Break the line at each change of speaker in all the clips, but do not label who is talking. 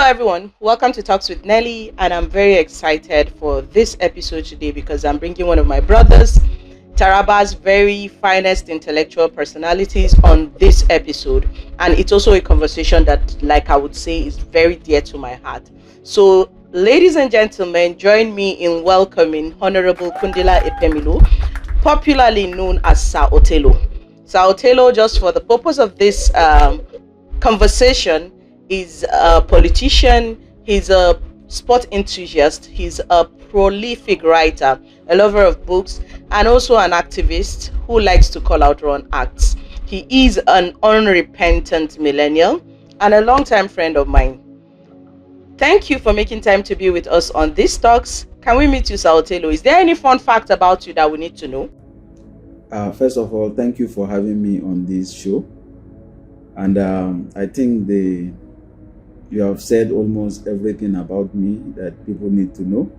Hello, everyone. Welcome to Talks with Nelly, and I'm very excited for this episode today because I'm bringing one of my brothers, Taraba's very finest intellectual personalities, on this episode, and it's also a conversation that, like I would say, is very dear to my heart. So, ladies and gentlemen, join me in welcoming Honorable Kundila Epemilo, popularly known as Sir Otelo. Sir Otelo, just for the purpose of this conversation, is a politician, he's a sport enthusiast, he's a prolific writer, a lover of books, and also an activist who likes to call out wrong acts. He is an unrepentant millennial and a longtime friend of mine. Thank you for making time to be with us on this talks. Can we meet you, Sir Otelo? Is there any fun fact about you that we need to know?
First of all, thank you for having me on this show. And I think you have said almost everything about me that people need to know.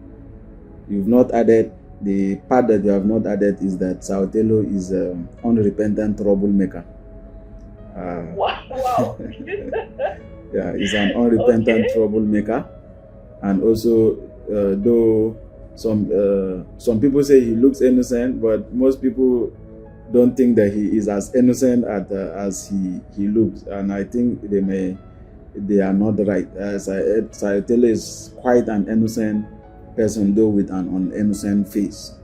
You've not added, the part that you have not added is that Sir Otelo is an unrepentant troublemaker.
Wow.
Yeah, he's an unrepentant troublemaker. And also, though some people say he looks innocent, but most people don't think that he is as innocent as he looks. And I think they are not right. Sir Otelo is quite an innocent person, though with an innocent face.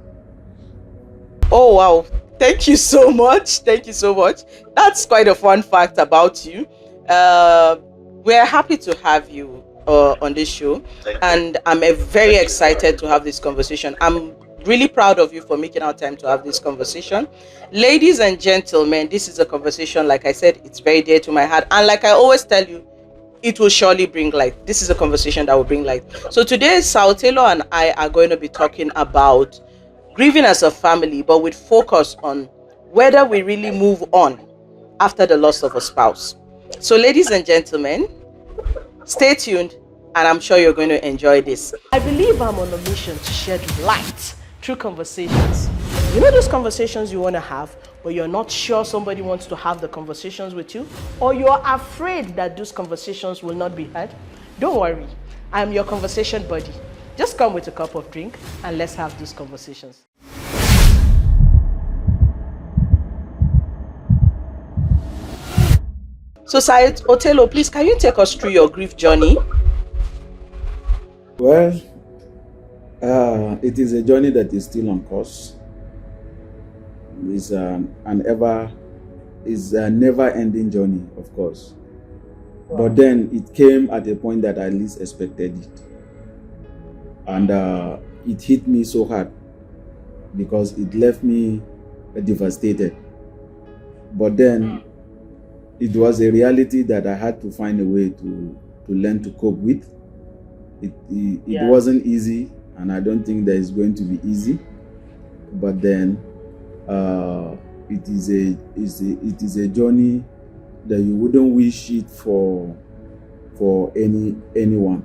Oh wow, thank you so much. That's quite a fun fact about you. We're happy to have you on this show, and I'm very excited to have this conversation. I'm really proud of you for making our time to have this conversation. Ladies and gentlemen, this is a conversation, like I said, it's very dear to my heart, and like I always tell you, it will surely bring light. This is a conversation that will bring light. So today, Sir Otelo and I are going to be talking about grieving as a family, but with focus on whether we really move on after the loss of a spouse. So ladies and gentlemen, stay tuned, and I'm sure you're going to enjoy this. I believe I'm on a mission to shed light through conversations. You know those conversations you want to have, but you're not sure somebody wants to have the conversations with you, or you're afraid that those conversations will not be had? Don't worry, I'm your conversation buddy. Just come with a cup of drink and let's have these conversations. So, Sir Otelo, please, can you take us through your grief journey?
Well, it is a journey that is still on course. It's a never-ending journey, of course. Wow. But then it came at a point that I least expected it, and it hit me so hard because it left me devastated. But then it was a reality that I had to find a way to learn to cope with. It wasn't easy, and I don't think that it's going to be easy. But then it is a journey that you wouldn't wish it for anyone.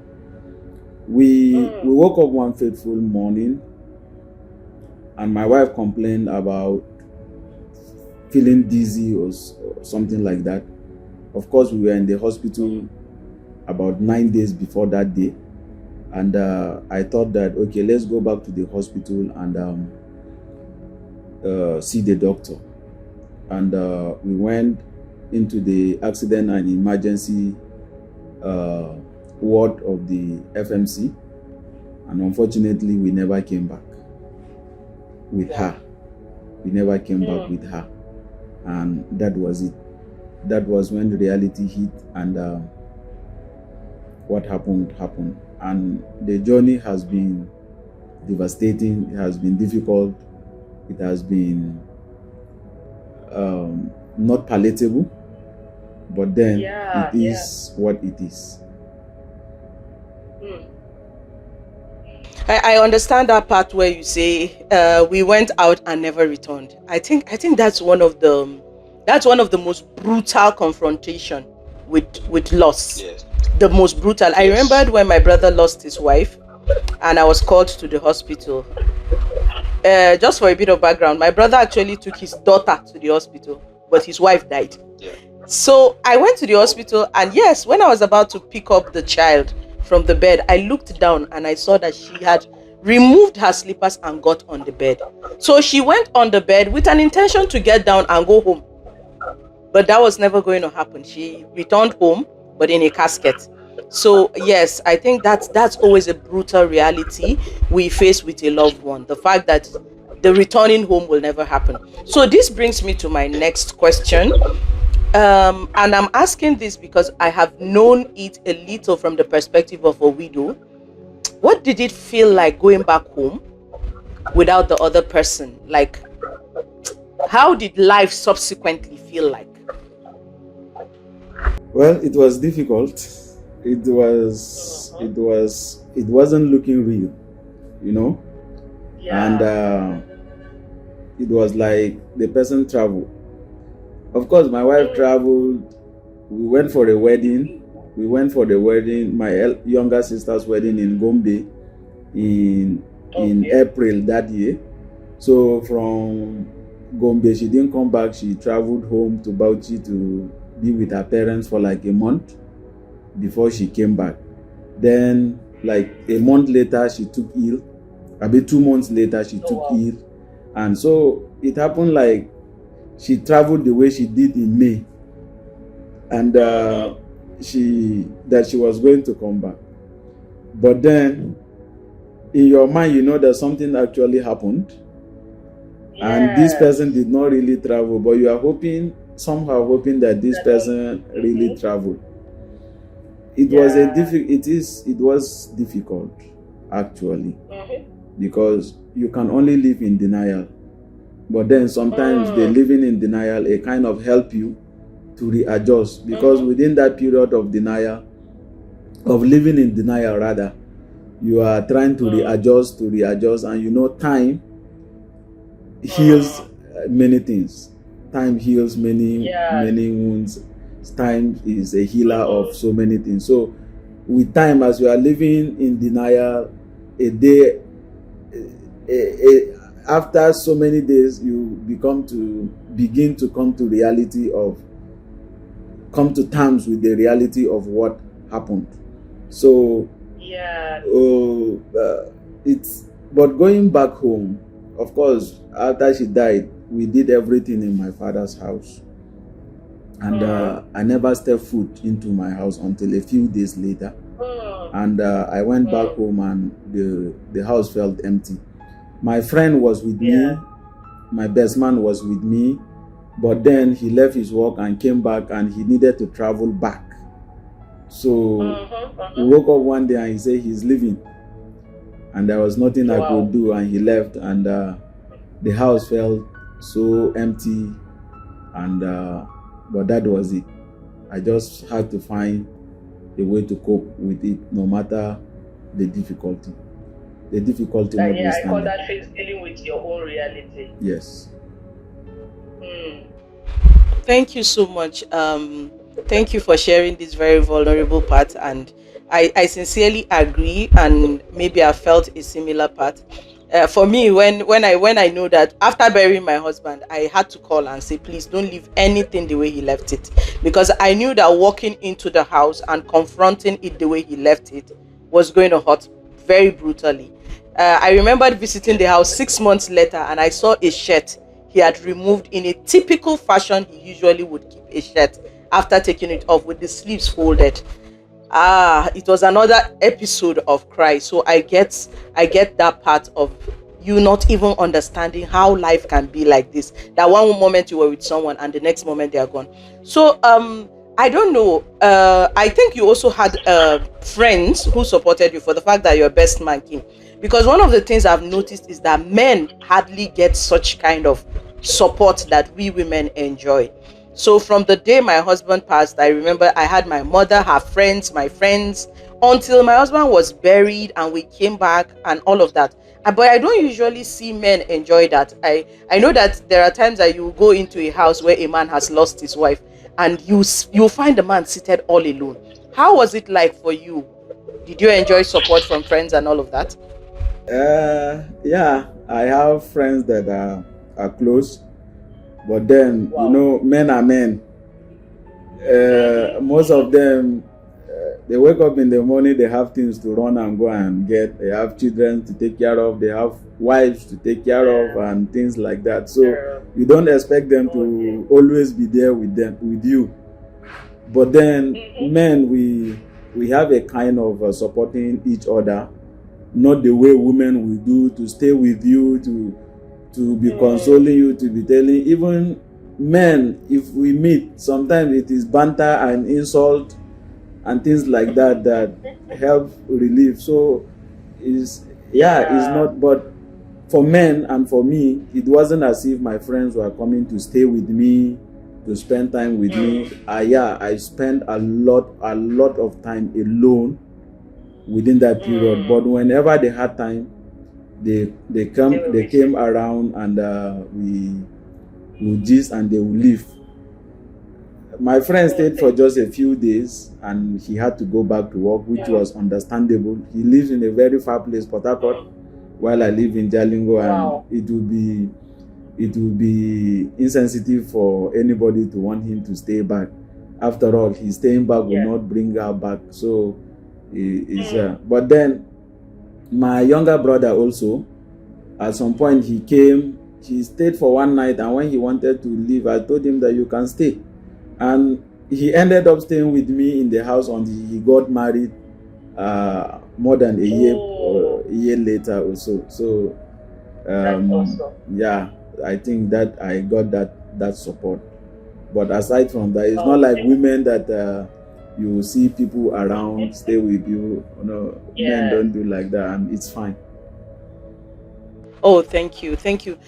We woke up one fateful morning, and my wife complained about feeling dizzy or something like that. Of course, we were in the hospital about 9 days before that day, and I thought that, okay, let's go back to the hospital and see the doctor. And we went into the accident and emergency ward of the FMC, and unfortunately we never came back with her. And that was it. That was when the reality hit, and what happened. And the journey has been devastating. It has been difficult. It has been not palatable, but then it is what it is.
I understand that part where you say we went out and never returned. I think that's one of the most brutal confrontation with loss.
Yes.
The most brutal. I remembered when my brother lost his wife, and I was called to the hospital. Just for a bit of background, my brother actually took his daughter to the hospital, but his wife died.
Yeah.
So I went to the hospital, and yes, when I was about to pick up the child from the bed, I looked down and I saw that she had removed her slippers and got on the bed. So she went on the bed with an intention to get down and go home, but that was never going to happen. She returned home, but in a casket. So yes, I think that's always a brutal reality we face with a loved one. The fact that the returning home will never happen. So this brings me to my next question. And I'm asking this because I have known it a little from the perspective of a widow. What did it feel like going back home without the other person? Like, how did life subsequently feel like?
Well, it was difficult. It wasn't looking real, you know, and it was like the person traveled. Of course, my wife traveled. We went for a wedding. My younger sister's wedding in Gombe in April that year. So from Gombe, she didn't come back. She traveled home to Bauchi to be with her parents for like a month before she came back. Then, like a month later, she took ill. About 2 months later, she took ill. And so it happened like she traveled the way she did in May. And she was going to come back. But then, in your mind, you know that something actually happened. And this person did not really travel, but you are somehow hoping that this person really traveled. It was difficult actually, because you can only live in denial. But then sometimes the living in denial, it kind of help you to readjust, because within that period of living in denial rather, you are trying to readjust, and time heals many things. Time heals many wounds. Time is a healer of so many things. So with time, as you are living in denial, after so many days, you begin to come to terms with the reality of what happened. So but going back home, of course, after she died, we did everything in my father's house. And I never stepped foot into my house until a few days later. And I went back home, and the house felt empty. My friend was with me. My best man was with me. But then he left his work and came back, and he needed to travel back. So we woke up one day and he said he's leaving. And there was nothing I could do, and he left, and the house felt so empty. And but that was it. I just had to find a way to cope with it, no matter the difficulty. The difficulty.
I call that phase dealing with your own reality.
Yes.
Thank you so much. Thank you for sharing this very vulnerable part, and I sincerely agree, and maybe I felt a similar part. For me, when I know that after burying my husband, I had to call and say, please don't leave anything the way he left it, because I knew that walking into the house and confronting it the way he left it was going to hurt very brutally. I remembered visiting the house 6 months later, and I saw a shirt he had removed in a typical fashion he usually would keep a shirt after taking it off, with the sleeves folded. It was another episode of cry. So I get that part of you not even understanding how life can be like this, that one moment you were with someone and the next moment they are gone. So I don't know, I think you also had friends who supported you for the fact that your best man came, because one of the things I've noticed is that men hardly get such kind of support that we women enjoy. So from the day my husband passed, I remember I had my mother, her friends, my friends, until my husband was buried and we came back and all of that. But I don't usually see men enjoy that. I know that there are times that you go into a house where a man has lost his wife, and you find the man seated all alone. How was it like for you? Did you enjoy support from friends and all of that?
Yeah, I have friends that are close. But then, men are men. most of them, they wake up in the morning, they have things to run and go and get. They have children to take care of. They have wives to take care of and things like that. So you don't expect them to always be there with you. But then men, we have a kind of supporting each other, not the way women will do, to stay with you, to be consoling you, to be telling. Even men, if we meet, sometimes it is banter and insult and things like that help relieve. So it's not, but for men and for me, it wasn't as if my friends were coming to stay with me, to spend time with me. I spent a lot of time alone within that period. But whenever they had time, they came around, and we would gist and they would leave. My friend stayed for just a few days and he had to go back to work, which was understandable. He lives in a very far place, Port Harcourt, while I live in Jalingo, and it would be insensitive for anybody to want him to stay back. After all, his staying back will not bring her back. So but then my younger brother also, at some point he came, he stayed for one night, and when he wanted to leave, I told him that you can stay. And he ended up staying with me in the house until he got married more than a year later or so. So yeah, I think that I got that support. But aside from that, it's not like women that you see people around, stay with you. No, men don't do like that, and it's fine.
Oh, thank you.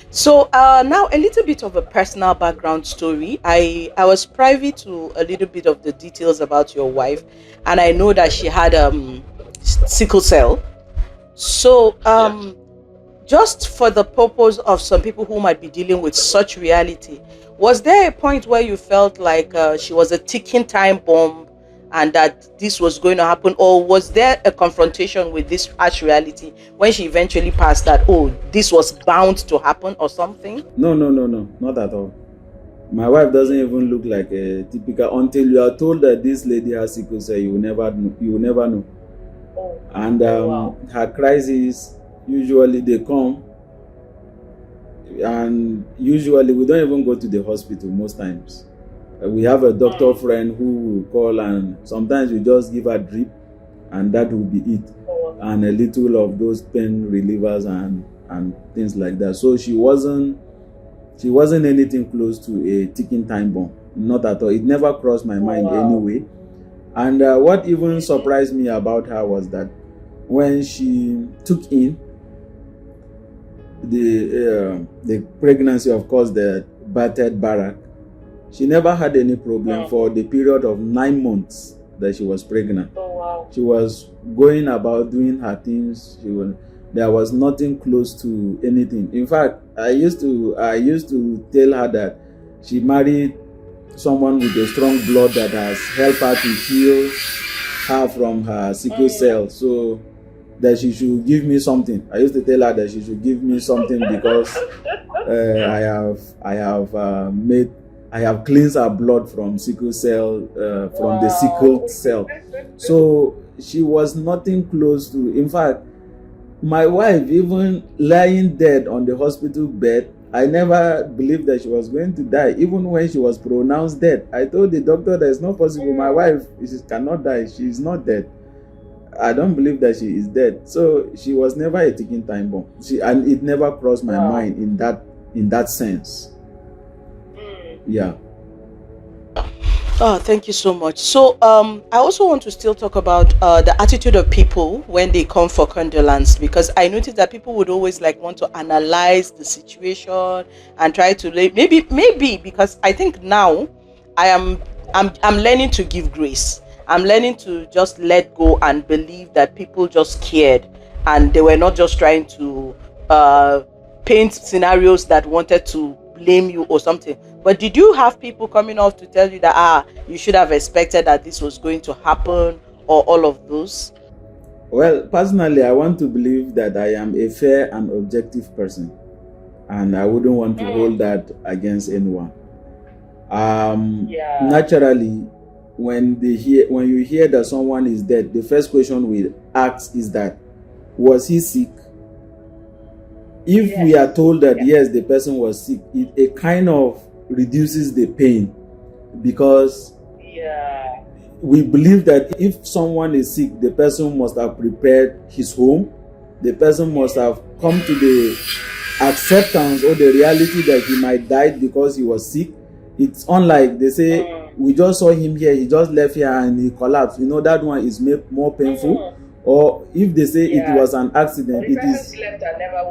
So now a little bit of a personal background story. I was privy to a little bit of the details about your wife, and I know that she had sickle cell. So just for the purpose of some people who might be dealing with such reality, was there a point where you felt like she was a ticking time bomb and that this was going to happen, or was there a confrontation with this harsh reality when she eventually passed, that this was bound to happen or something?
No, not at all. My wife doesn't even look like a typical. Until you are told that this lady has sickle cell, you will never know. And her crises, usually they come, and usually we don't even go to the hospital most times. We have a doctor friend who will call, and sometimes we just give her drip, and that will be it, and a little of those pain relievers and things like that. So she wasn't anything close to a ticking time bomb, not at all. It never crossed my mind anyway. And what even surprised me about her was that when she took in the pregnancy, of course, the battered barrack, she never had any problem for the period of 9 months that she was pregnant. She was going about doing her things. There was nothing close to anything. In fact, I used to tell her that she married someone with a strong blood that has helped her to heal her from her sickle cell, so that she should give me something. I used to tell her that she should give me something because I have cleansed her blood from sickle cell, from the sickle cell. So she was nothing close to. In fact, my wife, even lying dead on the hospital bed, I never believed that she was going to die. Even when she was pronounced dead, I told the doctor that it's not possible. My wife cannot die. She is not dead. I don't believe that she is dead. So she was never a ticking time bomb. And it never crossed my mind in that sense. Yeah.
Oh, thank you so much. So I also want to still talk about the attitude of people when they come for condolence, because I noticed that people would always want to analyze the situation and try to maybe because I think now I'm learning to give grace. I'm learning to just let go and believe that people just cared and they were not just trying to paint scenarios that wanted to blame you or something. But did you have people coming off to tell you that you should have expected that this was going to happen, or all of those?
Well, personally, I want to believe that I am a fair and objective person, and I wouldn't want to hold that against anyone. Naturally, when you hear that someone is dead, the first question we ask is that, was he sick? If we are told that yes, the person was sick, it kind of reduces the pain, because we believe that if someone is sick, the person must have prepared his home, the person must have come to the acceptance or the reality that he might die because he was sick. It's unlike they say, we just saw him here, he just left here and he collapsed. That one is more painful. Or if they say it was an accident, it is,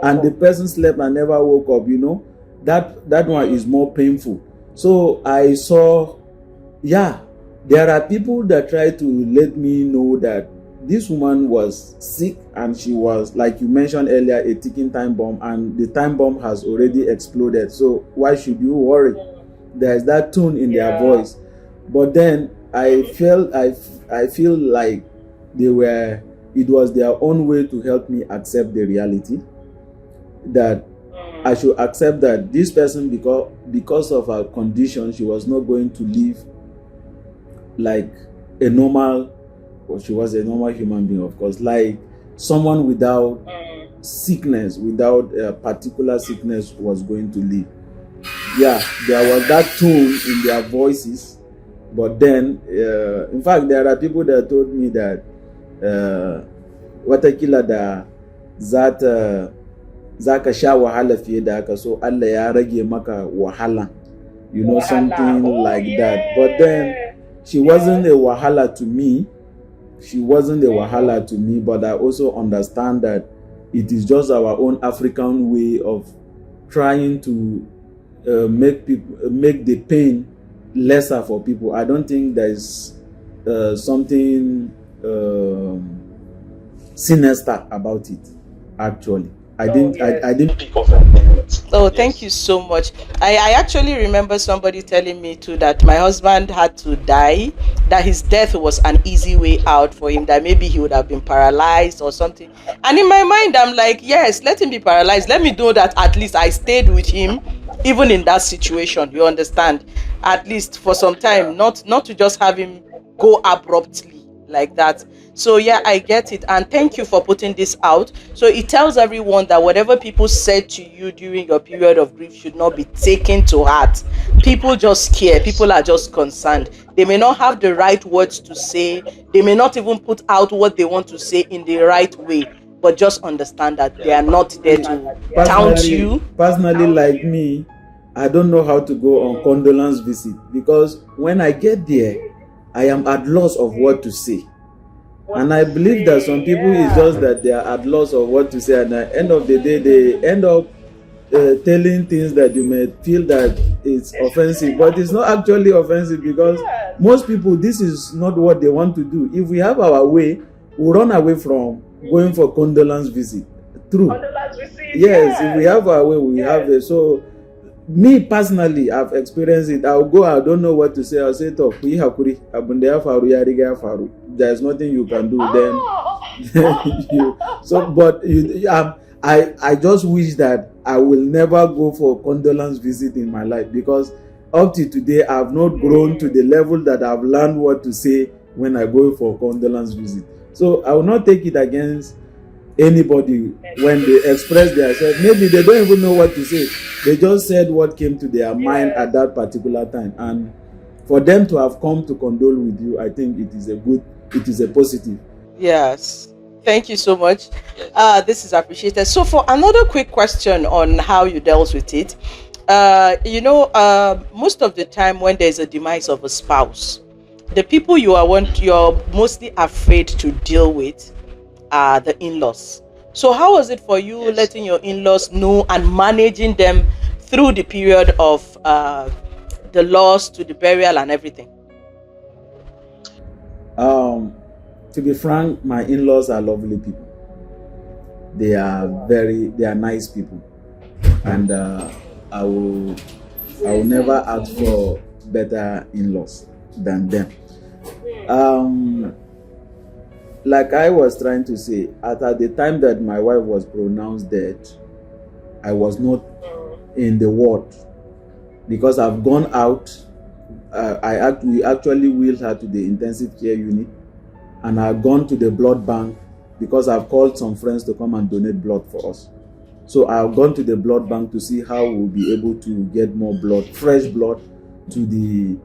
and the person slept and never woke up, that one is more painful. So I saw, there are people that try to let me know that this woman was sick and she was, like you mentioned earlier, a ticking time bomb, and the time bomb has already exploded. So why should you worry? There's that tone in their voice. But then I feel like it was their own way to help me accept the reality that I should accept that this person, because of her condition, she was not going to live like a normal, or she was a normal human being, of course, like someone without sickness, without a particular sickness was going to live. There was that tone in their voices. But then, in fact, there are people that told me that watakila da zaka sha wahala fiye da haka, so Allah ya rage maka wahala, something like that. But then she wasn't a wahala to me. But I also understand that it is just our own African way of trying to make the pain lesser for people. I don't think there's something sinister about it. Actually, I didn't pick up on it.
Oh, thank you so much. I actually remember somebody telling me too that my husband had to die, that his death was an easy way out for him, that maybe he would have been paralyzed or something. And in my mind, I'm like, yes, let him be paralyzed. Let me know that at least I stayed with him, even in that situation. You understand? At least for some time, not to just have him go abruptly like that. So I get it, and thank you for putting this out. So it tells everyone that whatever people said to you during your period of grief should not be taken to heart. People just care. People are just concerned. They may not have the right words to say. They may not even put out what they want to say in the right way. But just understand that they are not there to taunt you.
Personally, like me, I don't know how to go on condolence visit, because when I get there, I am at loss of what to say. And I believe that some people is just that they are at loss of what to say, and at the end of the day, they end up telling things that you may feel that it's offensive, but it's not actually offensive, because most people, this is not what they want to do. If we have our way, we'll run away from going for condolence visit. True. Yes, if we have our way, we have it. So me personally, I've experienced it. I'll go, I don't know what to say. I'll say, there's nothing you can do then. I just wish that I will never go for condolence visit in my life, because up to today, I've not grown to the level that I've learned what to say when I go for condolence visit. So I will not take it against anybody when they express themselves. Maybe they don't even know what to say. They just said what came to their mind at that particular time. And for them to have come to condole with you, I think it is a positive.
Yes. Thank you so much. This is appreciated. So for another quick question on how you dealt with it, most of the time when there's a demise of a spouse, the people you're mostly afraid to deal with are the in-laws. So how was it for you letting your in-laws know and managing them through the period of the loss to the burial and everything?
To be frank, my in-laws are lovely people. They are nice people, and I will never ask for better in-laws than them. Like I was trying to say, at the time that my wife was pronounced dead, I was not in the ward, because I've gone out. we actually wheeled her to the intensive care unit, and I had gone to the blood bank because I've called some friends to come and donate blood for us. So I've gone to the blood bank to see how we'll be able to get more blood, fresh blood, to the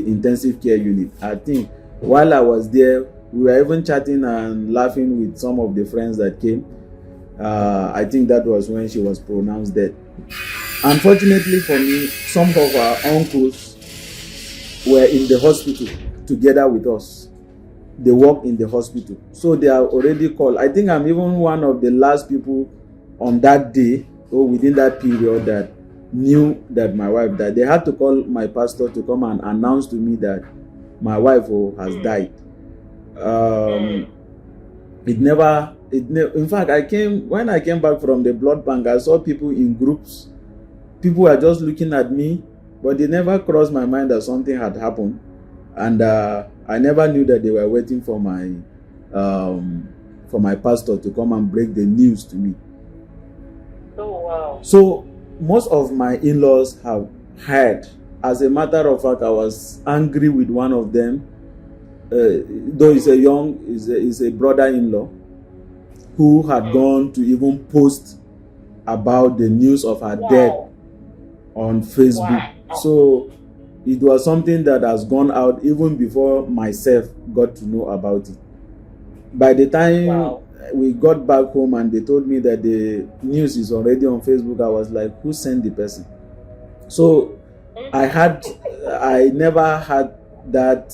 intensive care unit. I think while I was there, we were even chatting and laughing with some of the friends that came. I think that was when she was pronounced dead. Unfortunately for me, some of our uncles were in the hospital together with us. They work in the hospital, so they are already called. I think I'm even one of the last people on that day or within that period that knew that my wife died. They had to call my pastor to come and announce to me that my wife has died. In fact, when I came back from the blood bank, I saw people in groups. People were just looking at me, but it never crossed my mind that something had happened. And I never knew that they were waiting for my pastor to come and break the news to me.
Oh, wow.
So most of my in-laws have heard. As a matter of fact, I was angry with one of them, though he's a brother-in-law, who had gone to even post about the news of her death on Facebook. So it was something that has gone out even before myself got to know about it. By the time we got back home and they told me that the news is already on Facebook, I was like, who sent the person? So I never had that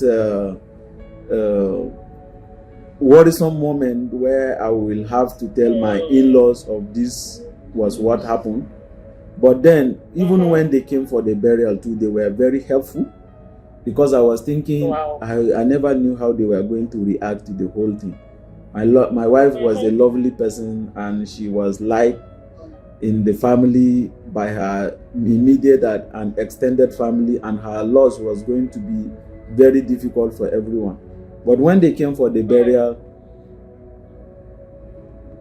worrisome moment where I will have to tell my in-laws of this was what happened. But then, even when they came for the burial too, they were very helpful, because I was thinking, I never knew how they were going to react to the whole thing. My wife was a lovely person, and she was liked in the family by her immediate and extended family, and her loss was going to be very difficult for everyone. But when they came for the burial,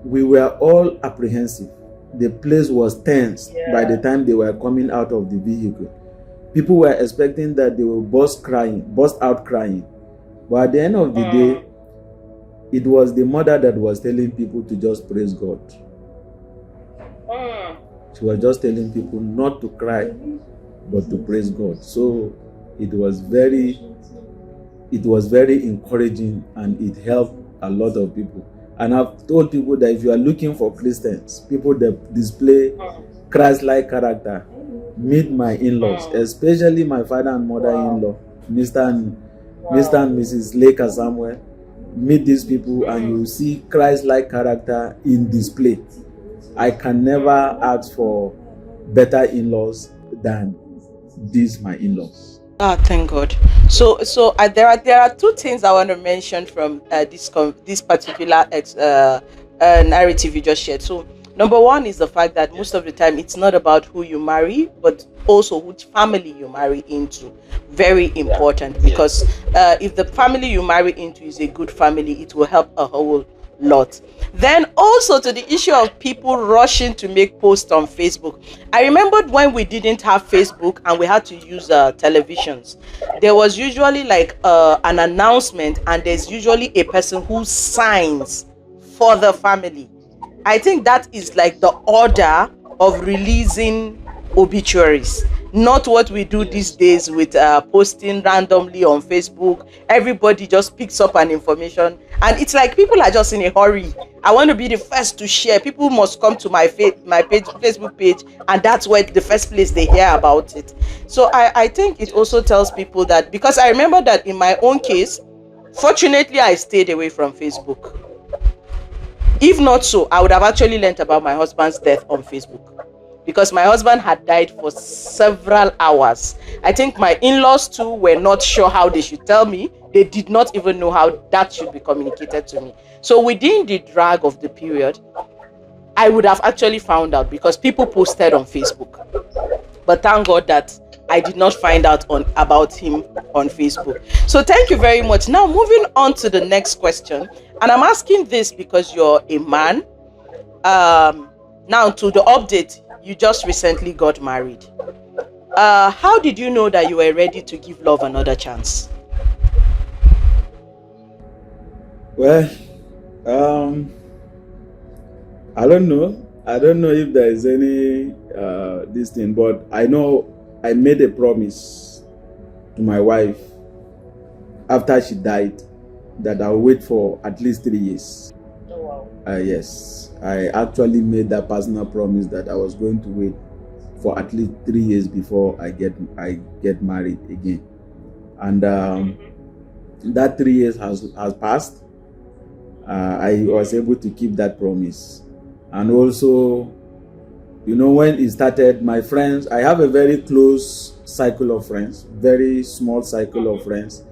we were all apprehensive. The place was tense by the time they were coming out of the vehicle. People were expecting that they will burst out crying. But at the end of the day, it was the mother that was telling people to just praise God. She was just telling people not to cry, but to praise God. So it was very encouraging, and it helped a lot of people. And I've told people that if you are looking for Christians, people that display Christ-like character, meet my in-laws, especially my father and mother-in-law, Mr. and Mrs. Leka Samuel. Meet these people and you see Christ-like character in display. I can never ask for better in-laws than these my in-laws.
Ah, thank God. So there are two things I want to mention from this particular narrative you just shared. So number one is the fact that most of the time it's not about who you marry, but also which family you marry into. Very important, because if the family you marry into is a good family, it will help a whole lot. Then also to the issue of people rushing to make posts on Facebook. I remembered when we didn't have Facebook and we had to use televisions. There was usually like an announcement, and there's usually a person who signs for the family. I think that is like the order of releasing obituaries, not what we do these days with posting randomly on Facebook. Everybody just picks up an information, and it's like people are just in a hurry. I want to be the first to share. People must come to my Facebook page, and that's where the first place they hear about it. So I think it also tells people that, because I remember that in my own case, fortunately I stayed away from Facebook. If not so, I would have actually learnt about my husband's death on Facebook, because my husband had died for several hours. I think my in-laws too were not sure how they should tell me. They did not even know how that should be communicated to me. So within the drag of the period, I would have actually found out, because people posted on Facebook. But thank God that I did not find out about him on Facebook. So thank you very much. Now moving on to the next question. And I'm asking this because you're a man. Now to the update, you just recently got married. How did you know that you were ready to give love another chance?
Well, um, I don't know. I don't know if there is any this thing, but I know I made a promise to my wife after she died that I'll wait for at least 3 years.
Oh, wow.
Yes, I actually made that personal promise that I was going to wait for at least 3 years before I get married again, and that 3 years has passed. I was able to keep that promise, and also, when it started, my friends, I have a very close cycle of friends, very small cycle of friends.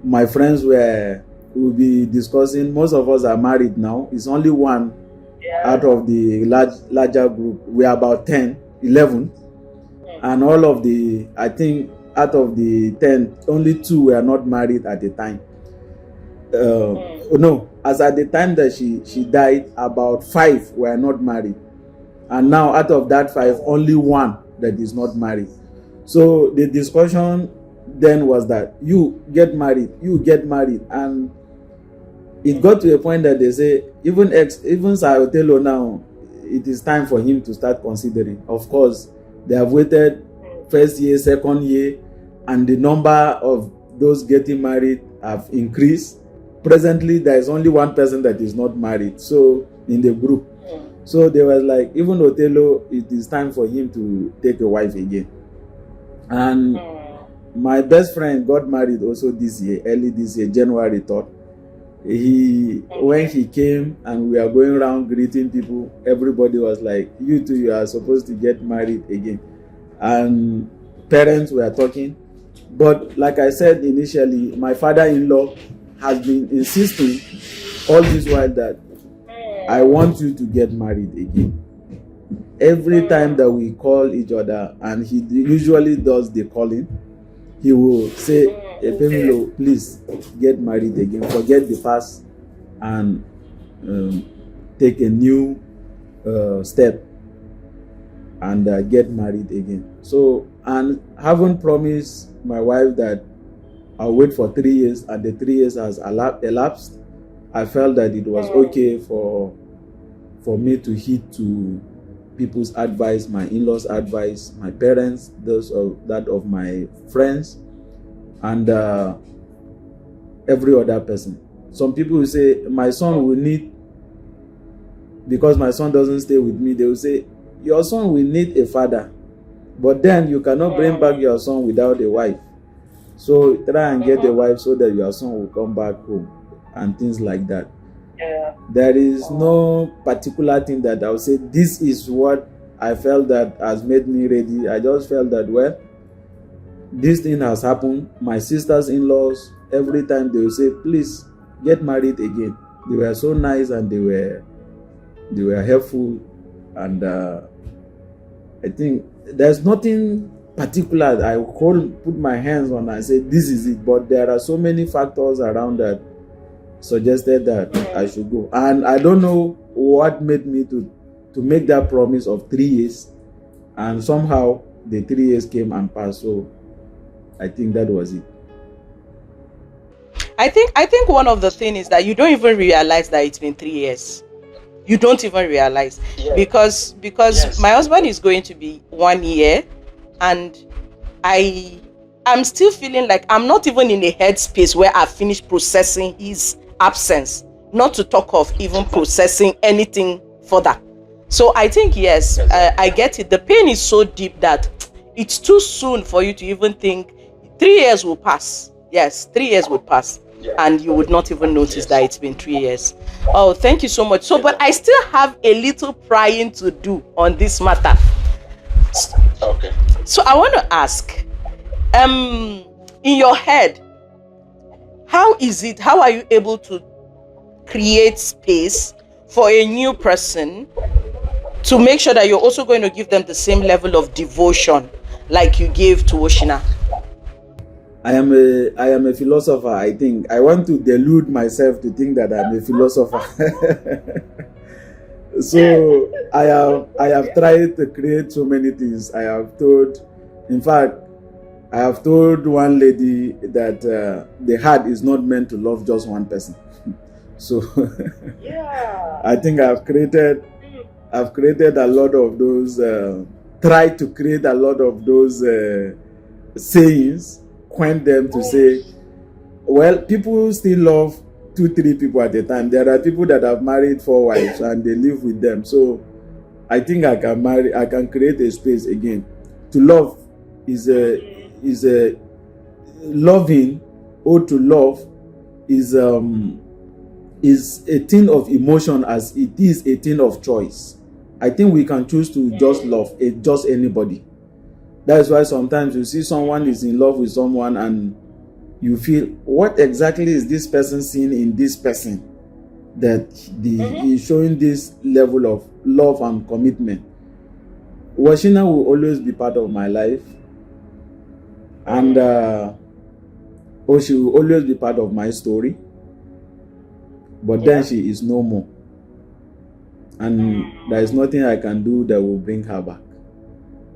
My friends will be discussing. Most of us are married now. It's only one out of the larger group. We are about 10, 11, and all of the, I think out of the 10, only 2 were not married at the time. No, as at the time that she died, about 5 were not married, and now out of that 5, only 1 that is not married. So the discussion then was that you get married, and it got to a point that they say even Sir Othello now, it is time for him to start considering. Of course, they have waited first year, second year, and the number of those getting married have increased. Presently, there is only 1 person that is not married, so in the group. So they were like, even Othello, it is time for him to take a wife again. And my best friend got married also this year, early this year, January 3rd. When he came and we are going around greeting people, everybody was like, you two, you are supposed to get married again. And parents were talking. But like I said initially, my father-in-law has been insisting all this while that I want you to get married again. Every time that we call each other, and he usually does the calling, he will say, Efemilo, please get married again. Forget the past and take a new step and get married again. So, and having promised my wife that I'll wait for 3 years, and the 3 years has elapsed, I felt that it was okay for me to heed to people's advice, my in-laws' advice, my parents, that of my friends, and every other person. Some people will say, my son will need, because my son doesn't stay with me, they will say, your son will need a father, but then you cannot bring back your son without a wife. So try and get a wife so that your son will come back home, and things like that. There is no particular thing that I would say, this is what I felt that has made me ready. I just felt that, well, this thing has happened. My sisters in-laws, every time they will say, please get married again. They were so nice, and they were helpful, and I think there's nothing particular that I could put my hands on and say this is it, but there are so many factors around that suggested that I should go. And I don't know what made me to make that promise of 3 years, and somehow the 3 years came and passed. So I think that was it.
I think one of the things is that you don't even realize that it's been 3 years. You don't even realize, because my husband is going to be 1 year, and I'm still feeling like I'm not even in a headspace where I've finished processing his absence, not to talk of even processing anything further. So I think, yes, I get it. The pain is so deep that it's too soon for you to even think 3 years will pass. Yes, 3 years would pass, and you would not even notice that it's been 3 years. Oh, thank you so much. So, but I still have a little prying to do on this matter.
Okay.
So I want to ask, in your head, how are you able to create space for a new person to make sure that you're also going to give them the same level of devotion like you gave to Oshina?
I am a philosopher. I think I want to delude myself to think that I'm a philosopher. So I have tried to create so many things. I have told In fact, I have told one lady that the heart is not meant to love just one person. So
Yeah.
I think I've created a lot of those, tried to create a lot of those sayings, coin them to say, well, people still love 2-3 people at a time. There are people that have married 4 wives and they live with them. So I think I can create a space again. To love is a loving, or to love is a thing of emotion as it is a thing of choice. I think we can choose to just love just anybody. That is why sometimes you see someone is in love with someone and you feel, what exactly is this person seeing in this person that is showing this level of love and commitment? Washina will always be part of my life, and she will always be part of my story, but then she is no more, and there is nothing I can do that will bring her back.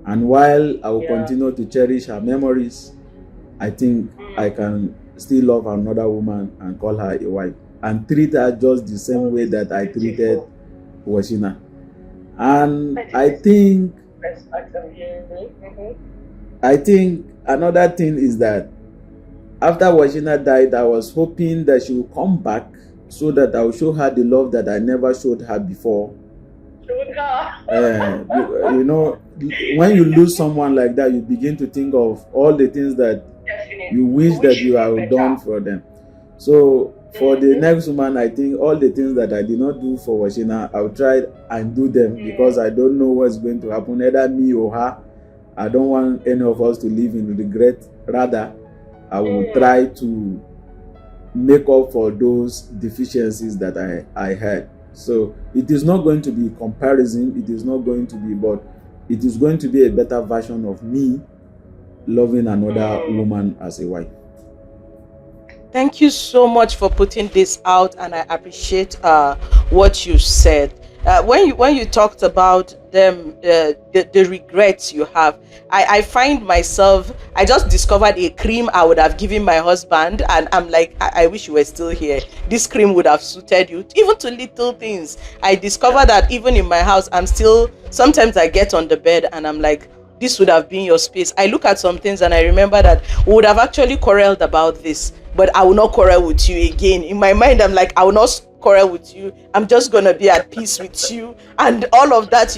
And while I will continue to cherish her memories, I think I can still love another woman and call her a wife and treat her just the same way that I treated Washina. And I think another thing is that after Washina died, I was hoping that she would come back so that I will show her the love that I never showed her before. You know, when you lose someone like that, you begin to think of all the things that you wish that you have done for them. So for the next woman, I think all the things that I did not do for Washina, I'll try and do them, because I don't know what's going to happen, either me or her. I don't want any of us to live in regret. Rather, I will try to make up for those deficiencies that I had. So it is not going to be comparison, it is not going to be, but it is going to be a better version of me loving another woman as a wife.
Thank you so much for putting this out, and I appreciate what you said. When you talked about them, the regrets you have, I find myself, I just discovered a cream I would have given my husband, and I'm like, I wish you were still here. This cream would have suited you, even to little things. I discovered that even in my house, sometimes I get on the bed and I'm like, this would have been your space. I look at some things and I remember that we would have actually quarreled about this, but I will not quarrel with you again. In my mind, I'm like, I will not quarrel with you. I'm just gonna be at peace with you, and all of that.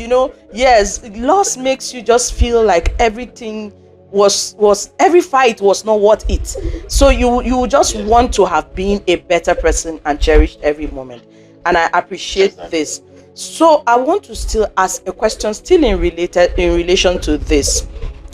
Yes, loss makes you just feel like everything was every fight was not worth it. So you just want to have been a better person and cherished every moment. And I appreciate this. So I want to still ask a question, still in relation to this.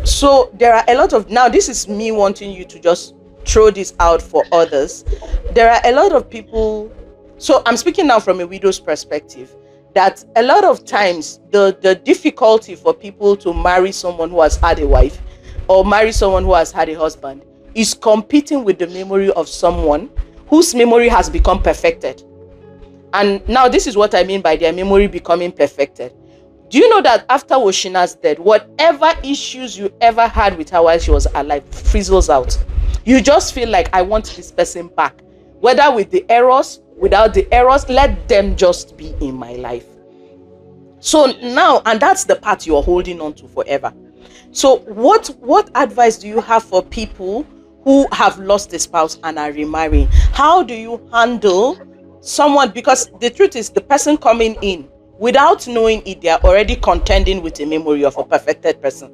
So there are a lot of, now this is me wanting you to just throw this out for others. There are a lot of people, so I'm speaking now from a widow's perspective, that a lot of times the difficulty for people to marry someone who has had a wife or marry someone who has had a husband is competing with the memory of someone whose memory has become perfected. And now this is what I mean by their memory becoming perfected. Do you know that after Washina's death, whatever issues you ever had with her while she was alive fizzles out? You just feel like, I want this person back. Whether with the errors, without the errors, let them just be in my life. So now, and that's the part you're holding on to forever. So what advice do you have for people who have lost a spouse and are remarrying? How do you handle someone, because the truth is the person coming in, without knowing it, they are already contending with a memory of a perfected person.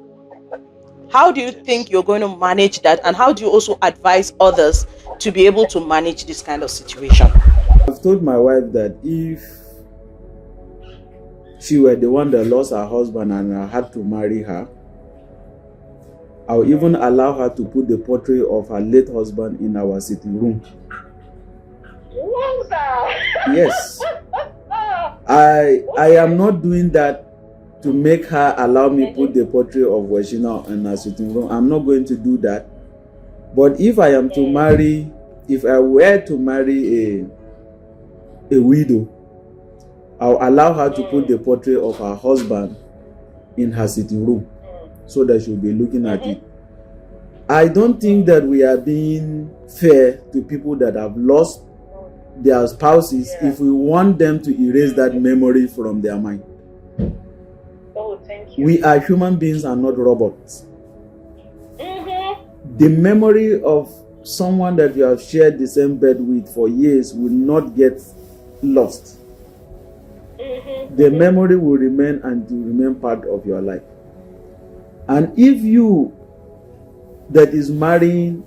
How do you think you're going to manage that, and how do you also advise others to be able to manage this kind of situation?
I've told my wife that if she were the one that lost her husband and I had to marry her, I'll even allow her to put the portrait of her late husband in our sitting room. Yes. I am not doing that to make her allow me put the portrait of Washina in her sitting room. I'm not going to do that. But if I am to marry, if I were to marry a widow, I'll allow her to put the portrait of her husband in her sitting room, so that she'll be looking at it. I don't think that we are being fair to people that have lost their spouses if we want them to erase that memory from their mind.
Oh, thank you.
We are human beings and not robots. The memory of someone that you have shared the same bed with for years will not get lost. The memory will remain and will remain part of your life. And if you that is marrying,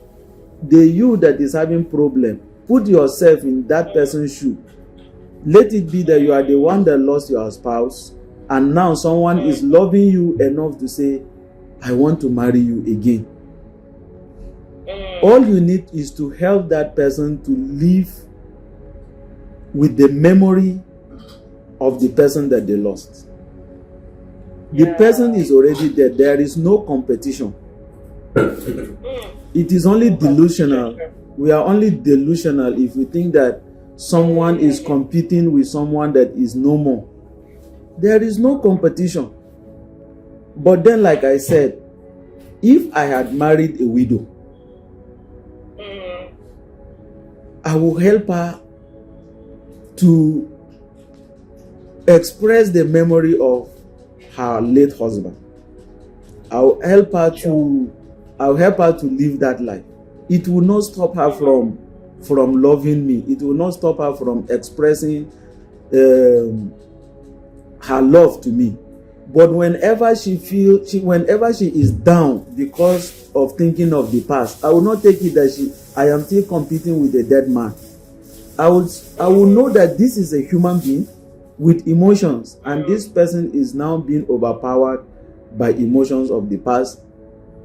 the you that is having problem, put yourself in that person's shoe. Let it be that you are the one that lost your spouse, and now someone is loving you enough to say, I want to marry you again. All you need is to help that person to live with the memory of the person that they lost. The person is already there. There is no competition. It is only delusional. We are only delusional if we think that someone is competing with someone that is no more. There is no competition. But then, like I said, if I had married a widow, I will help her to express the memory of her late husband. I'll help her to live that life. It will not stop her from loving me. It will not stop her from expressing her love to me. But whenever she is down because of thinking of the past, I will not take it that I am still competing with a dead man. I will know that this is a human being with emotions, and this person is now being overpowered by emotions of the past.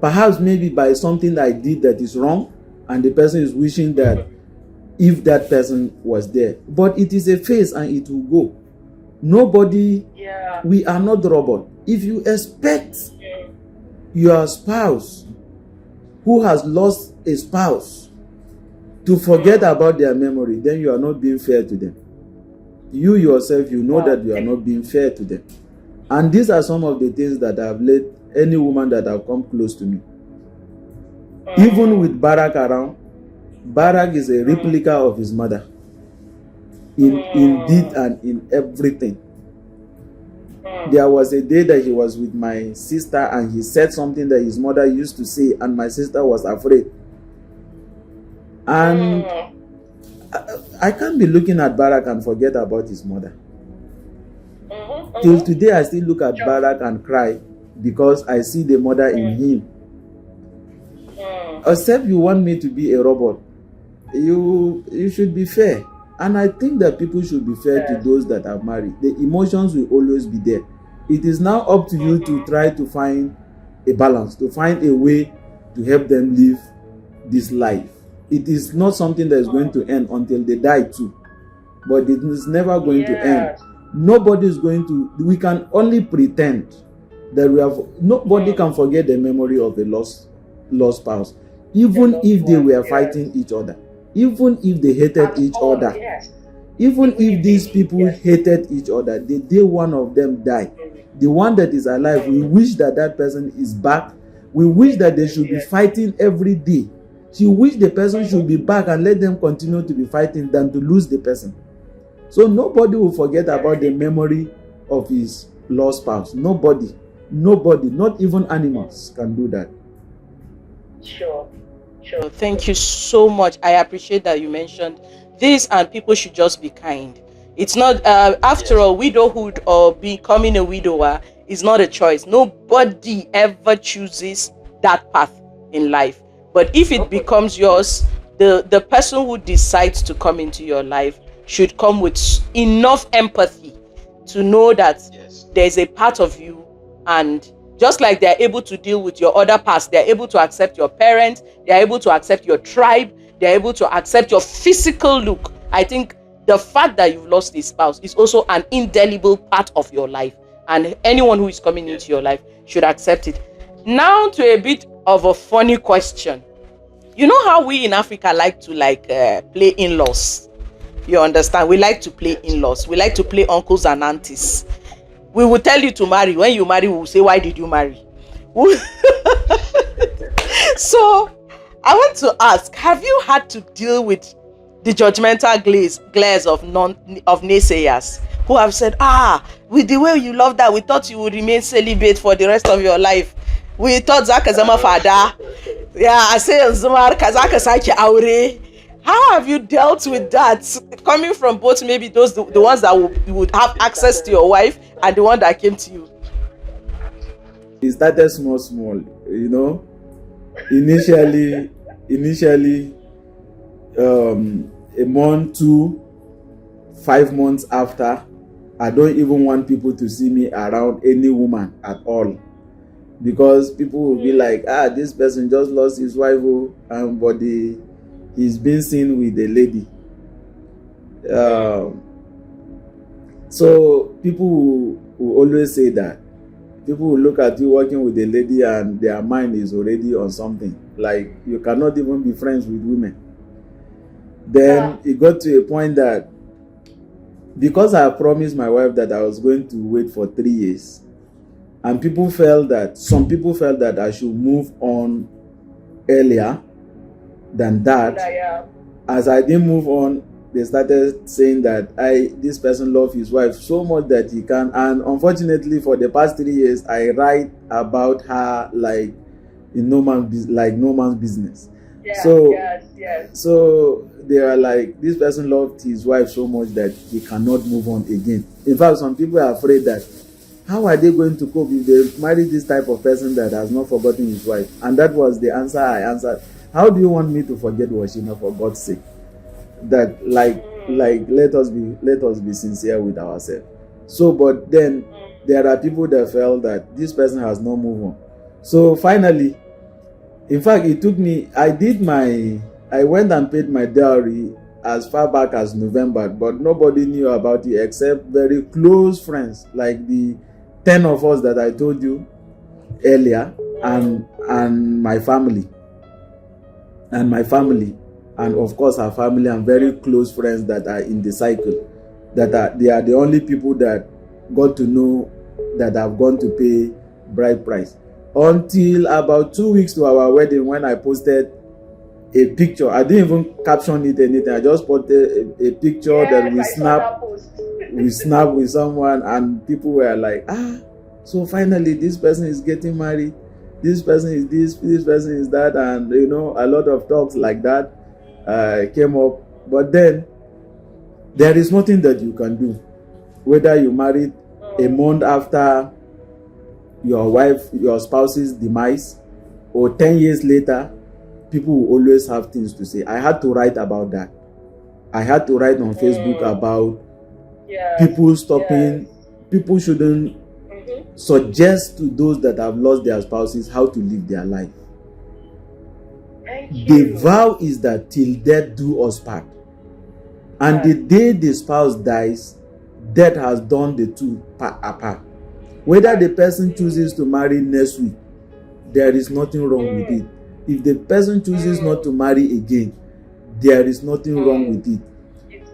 Perhaps maybe by something that I did that is wrong, and the person is wishing that if that person was there. But it is a phase and it will go. Nobody, we are not robot. If you expect your spouse who has lost a spouse to forget about their memory, then you are not being fair to them. You yourself, you know that you are not being fair to them. And these are some of the things that have led any woman that have come close to me. Even with Barack around, Barack is a replica of his mother. In deed and in everything. There was a day that he was with my sister and he said something that his mother used to say, and my sister was afraid. And I can't be looking at Barack and forget about his mother. Till today, I still look at Barack and cry because I see the mother in him. Except you want me to be a robot, you should be fair. And I think that people should be fair to those that are married. The emotions will always be there. It is now up to you to try to find a balance, to find a way to help them live this life. It is not something that is going to end until they die too. But it is never going to end. Nobody is going to, we can only pretend that we have, nobody can forget the memory of a lost spouse. Even if they were fighting each other. Even if they hated each other, even if these people hated each other, the day one of them died, the one that is alive, we wish that person is back. We wish that they should be fighting every day. We wish the person should be back and let them continue to be fighting than to lose the person. So nobody will forget about the memory of his lost spouse. Nobody, not even animals can do that.
Sure.
Thank you so much. I appreciate that you mentioned this, and people should just be kind. It's not, after all, widowhood or becoming a widower is not a choice. Nobody ever chooses that path in life. But if it becomes yours, the person who decides to come into your life should come with enough empathy to know that there's a part of you, and just like they're able to deal with your other past, they're able to accept your parents, they're able to accept your tribe, they're able to accept your physical look. I think the fact that you've lost a spouse is also an indelible part of your life, and anyone who is coming into your life should accept it. Now to a bit of a funny question. You know how we in Africa like to play in-laws? You understand? We like to play in-laws. We like to play uncles and aunties. We will tell you to marry. When you marry, we will say, why did you marry? So I want to ask, have you had to deal with the judgmental glares of naysayers who have said, with the way you love that, we thought you would remain celibate for the rest of your life. We thought zaka zama fada. Yeah, I say zama zaka sake aure. How have you dealt with that? Coming from both maybe those the ones that would have access to your wife and the one that came to you.
It started small, you know. Initially, a month, 5 months after, I don't even want people to see me around any woman at all, because people will be like, this person just lost his wife, but he's been seen with a lady. So people will always say that. People will look at you working with a lady and their mind is already on something. Like, you cannot even be friends with women. Then it got to a point that, because I promised my wife that I was going to wait for 3 years, and some people felt that I should move on earlier than that. As I didn't move on, they started saying that this person loves his wife so much that he can. And unfortunately, for the past 3 years, I write about her like in no man's business. So they are like, this person loved his wife so much that he cannot move on again. In fact, some people are afraid that how are they going to cope if they marry this type of person that has not forgotten his wife? And that was the answer I answered. How do you want me to forget Washina, for God's sake? That let us be sincere with ourselves. So, but then there are people that felt that this person has not moved on. So finally, in fact, it took me, I went and paid my dowry as far back as November, but nobody knew about it except very close friends, like the 10 of us that I told you earlier, and my family. And of course her family and very close friends that are in the cycle, they are the only people that got to know that I've gone to pay bride price. Until about 2 weeks to our wedding, when I posted a picture, I didn't even caption it anything. I just posted a picture that we snapped with someone, and people were like, so finally this person is getting married, this person is this person is that, and you know, a lot of talks like that came up. But then there is nothing that you can do, whether you married a month after your spouse's demise or 10 years later. People will always have things to say. I had to write about that. I had to write on Facebook about people stopping. People shouldn't suggest to those that have lost their spouses how to live their life. The vow is that till death do us part. And the day the spouse dies, death has done the two apart. Whether the person chooses to marry next week, there is nothing wrong with it. If the person chooses not to marry again, there is nothing wrong with it.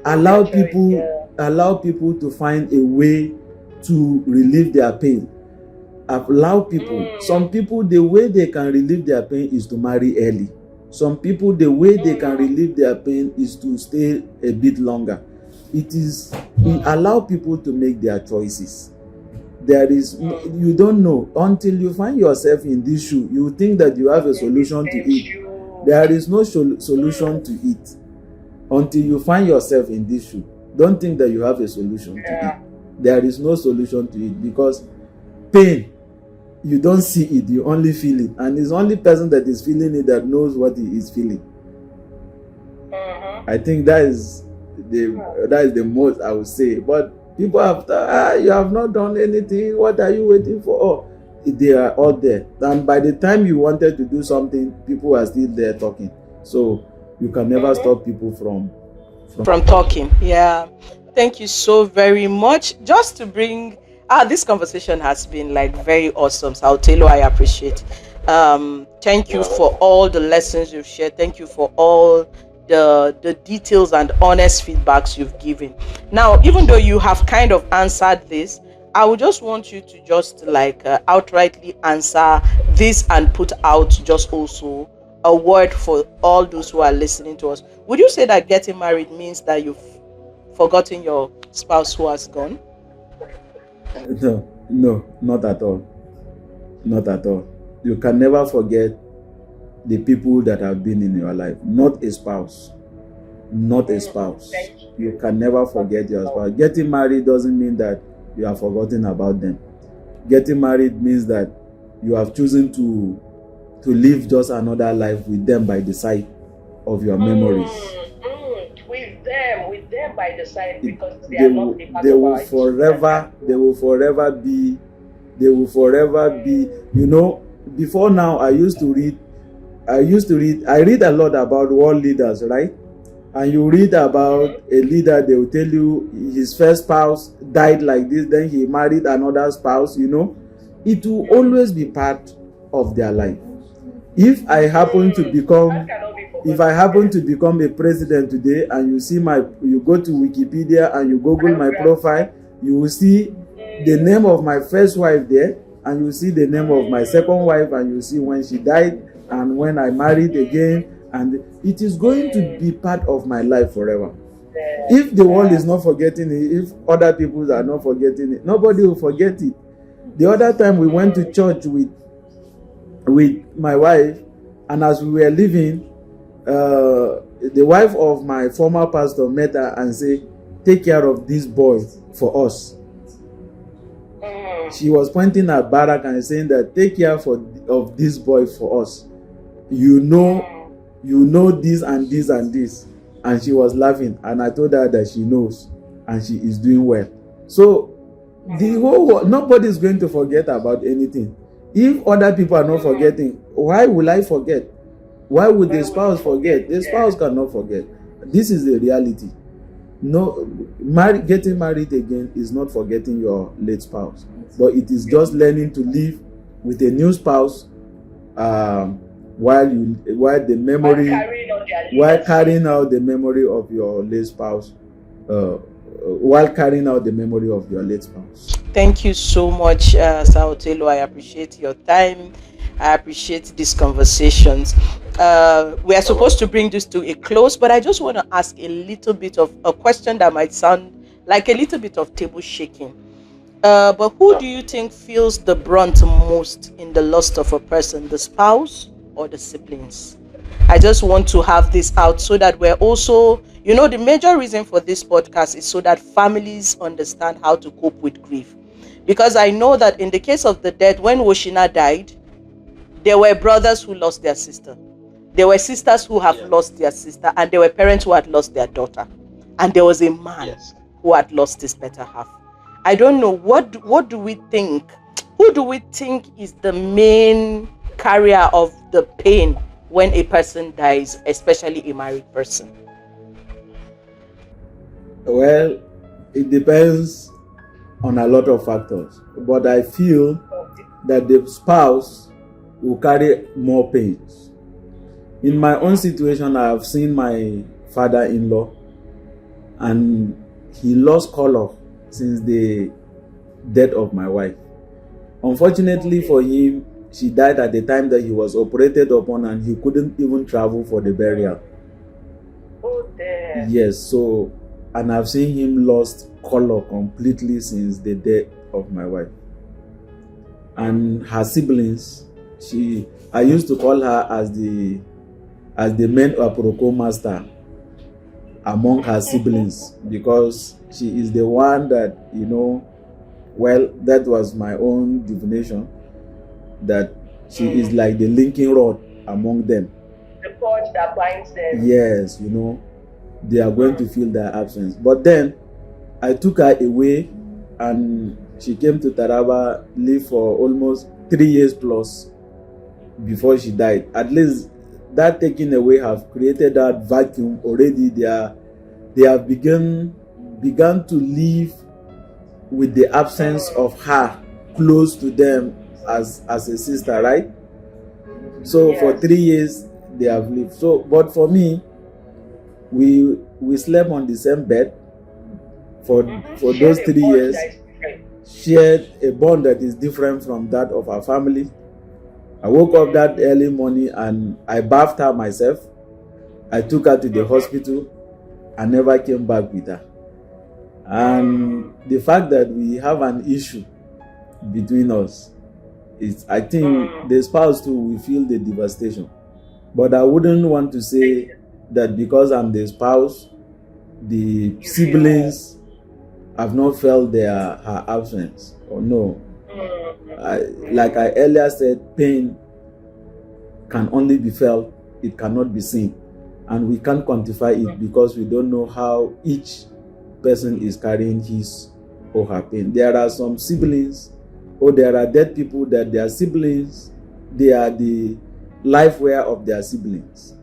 Allow people to find a way to relieve their pain. Allow people. Some people, the way they can relieve their pain is to marry early. Some people, the way they can relieve their pain is to stay a bit longer. We allow people to make their choices. You don't know until you find yourself in this shoe. You think that you have a solution to it. There is no solution to it until you find yourself in this shoe. Don't think that you have a solution to it. There is no solution to it, because pain, you don't see it, you only feel it, and it's only person that is feeling it that knows what he is feeling. I think that is the most I would say. But people after, you have not done anything, what are you waiting for? They are all there. And by the time you wanted to do something, people are still there talking. So you can never stop people from
talking. Yeah. Thank you so very much. Just to bring, this conversation has been like very awesome. So I'll tell you, I appreciate. Thank you for all the lessons you've shared. Thank you for all the details and honest feedbacks you've given. Now, even though you have kind of answered this, I would just want you to just like outrightly answer this and put out just also a word for all those who are listening to us. Would you say that getting married means that you've forgotten your spouse who has gone?
No, no, not at all. Not at all. You can never forget the people that have been in your life. Not a spouse. Not a spouse. You can never forget your spouse. Getting married doesn't mean that you have forgotten about them. Getting married means that you have chosen to live just another life with them by the side of your memories.
With them by the side, because they
They
are
will,
not the part
they
of
will
our
forever, they will forever be, they will forever be. You know, before now, I read a lot about world leaders, right? And you read about a leader, they will tell you his first spouse died like this, then he married another spouse, you know. It will always be part of their life. If I happen to become a president today, and you go to Wikipedia and you Google my profile, you will see the name of my first wife there, and you see the name of my second wife, and you see when she died and when I married again, and it is going to be part of my life forever. If the world is not forgetting it, if other people are not forgetting it, nobody will forget it. The other time we went to church with my wife, and as we were leaving, the wife of my former pastor met her and said, "Take care of this boy for us." She was pointing at Barak and saying that, "Take care of this boy for us. You know this and this and this." And she was laughing, and I told her that she knows and she is doing well. So the whole world, nobody is going to forget about anything. If other people are not forgetting, why will I forget? Why would the spouse forget? The spouse cannot forget. This is the reality. No, getting married again is not forgetting your late spouse, but it is just learning to live with a new spouse while carrying out the memory of your late spouse. While carrying out the memory of your late spouse.
Thank you so much, Saotelo. I appreciate your time. I appreciate these conversations. We are supposed to bring this to a close, but I just want to ask a little bit of a question that might sound like a little bit of table shaking. But who do you think feels the brunt most in the loss of a person, the spouse or the siblings? I just want to have this out so that we're also, the major reason for this podcast is so that families understand how to cope with grief. Because I know that in the case of the dead, when Woshina died, there were brothers who lost their sister. There were sisters who have lost their sister, and there were parents who had lost their daughter. And there was a man who had lost his better half. I don't know, what do we think? Who do we think is the main carrier of the pain when a person dies, especially a married person?
Well, it depends on a lot of factors, but I feel that the spouse will carry more pains. In my own situation, I have seen my father-in-law, and he lost color since the death of my wife. Unfortunately for him, she died at the time that he was operated upon, and he couldn't even travel for the burial.
Oh, damn.
Yes, so, and I've seen him lost color completely since the death of my wife. And her siblings, I used to call her as the main aproko master among her siblings, because she is the one that, well, that was my own divination, that she is like the linking rod among them.
The cord that binds them.
Yes, they are going to feel their absence. But then I took her away, and she came to Taraba, lived for almost 3 years plus before she died. At least that taking away have created that vacuum already. They have begun to live with the absence of her close to them as a sister, right? So for 3 years they have lived. So, but for me, we slept on the same bed for those 3 years. shared a bond that is different from that of our family. I woke up that early morning and I bathed her myself. I took her to the hospital. I never came back with her. And the fact that we have an issue between us, I think the spouse too will feel the devastation. But I wouldn't want to say that because I'm the spouse, the siblings have not felt her absence, or no. Like I earlier said, pain can only be felt, it cannot be seen. And we can't quantify it because we don't know how each person is carrying his or her pain. There are some siblings, or there are dead people that their siblings, they are the lifeware of their siblings.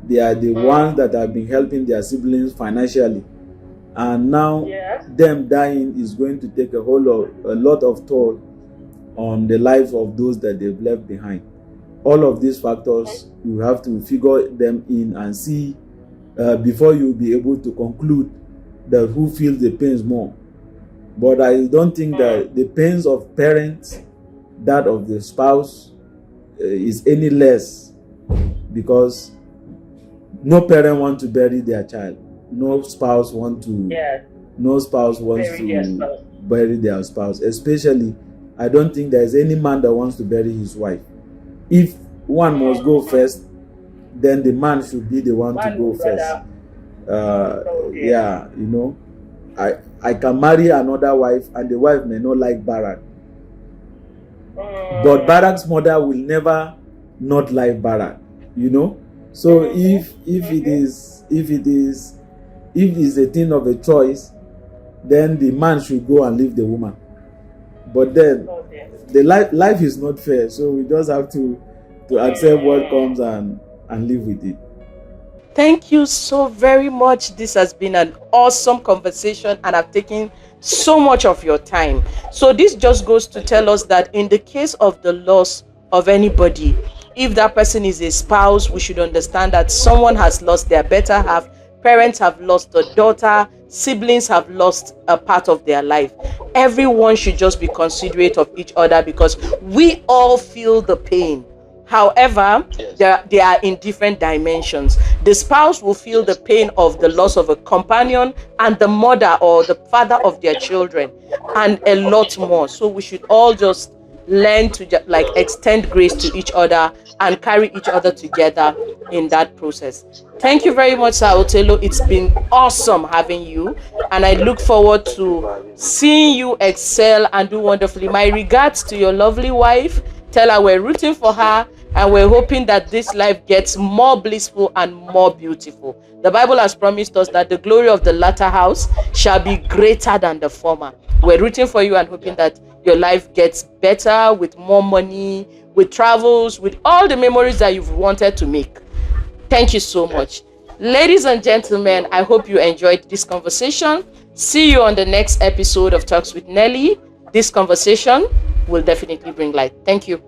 They are the ones that have been helping their siblings financially. And now them dying is going to take a lot of toll on the lives of those that they've left behind. All of these factors, you have to figure them in and see before you'll be able to conclude that who feels the pains more. But I don't think that the pains of parents, that of the spouse, is any less, because no parent wants to bury their child. No spouse wants to bury their spouse. Especially, I don't think there's any man that wants to bury his wife. If one must go first, then the man should be the one to go first. Yeah, you know, I can marry another wife and the wife may not like Barak. But Barak's mother will never not like Barak, you know. So if it's a thing of a choice, then the man should go and leave the woman. But then the life is not fair, so we just have to accept what comes and live with it.
Thank you so very much. This has been an awesome conversation and I've taken so much of your time. So this just goes to tell us that in the case of the loss of anybody, if that person is a spouse, we should understand that someone has lost their better half, parents have lost a daughter, siblings have lost a part of their life. Everyone should just be considerate of each other because we all feel the pain. However, they are in different dimensions. The spouse will feel the pain of the loss of a companion and the mother or the father of their children and a lot more. So we should all just learn to extend grace to each other and carry each other together in that process. Thank you very much, Sir Otello. It's been awesome having you and I look forward to seeing you excel and do wonderfully. My regards to your lovely wife. Tell her we're rooting for her and we're hoping that this life gets more blissful and more beautiful. The Bible has promised us that the glory of the latter house shall be greater than the former. We're rooting for you and hoping that your life gets better with more money, with travels, with all the memories that you've wanted to make. Thank you so much. Ladies and gentlemen, I hope you enjoyed this conversation. See you on the next episode of Talks with Nelly. This conversation will definitely bring light. Thank you.